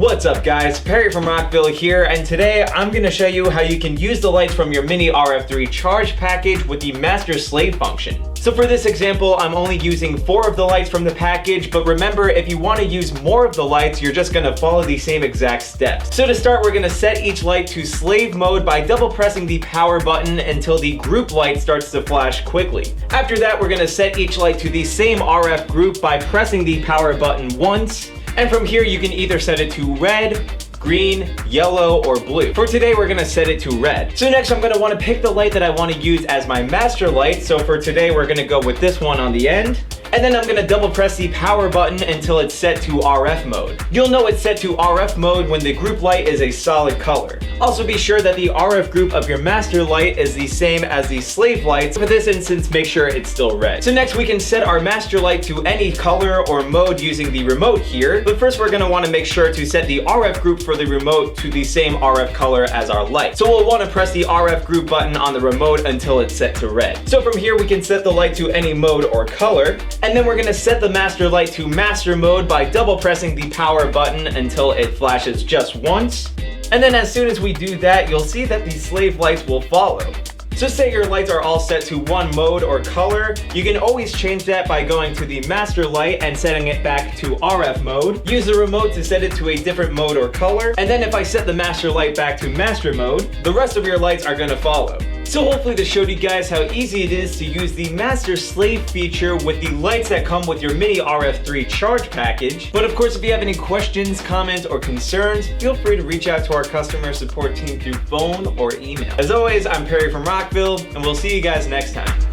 What's up guys, Perry from Rockville here, and today I'm going to show you how you can use the lights from your mini RF3 charge package with the master slave function. So for this example, I'm only using 4 of the lights from the package, but remember, if you want to use more of the lights, you're just going to follow the same exact steps. So to start, we're going to set each light to slave mode by double pressing the power button until the group light starts to flash quickly. After that, we're going to set each light to the same RF group by pressing the power button once. And from here, you can either set it to red, green, yellow, or blue. For today, we're gonna set it to red. So next, I'm gonna wanna pick the light that I wanna use as my master light. So for today, we're gonna go with this one on the end. And then I'm gonna double press the power button until it's set to RF mode. You'll know it's set to RF mode when the group light is a solid color. Also be sure that the RF group of your master light is the same as the slave lights. For this instance, make sure it's still red. So next we can set our master light to any color or mode using the remote here. But first we're gonna wanna make sure to set the RF group for the remote to the same RF color as our light. So we'll wanna press the RF group button on the remote until it's set to red. So from here we can set the light to any mode or color. And then we're gonna set the master light to master mode by double pressing the power button until it flashes just once. And then as soon as we do that, you'll see that the slave lights will follow. So say your lights are all set to one mode or color, you can always change that by going to the master light and setting it back to RF mode. Use the remote to set it to a different mode or color. And then if I set the master light back to master mode, the rest of your lights are gonna follow. So hopefully this showed you guys how easy it is to use the master slave feature with the lights that come with your mini RF3 charge package. But of course, if you have any questions, comments, or concerns, feel free to reach out to our customer support team through phone or email. As always, I'm Perry from Rockville, and we'll see you guys next time.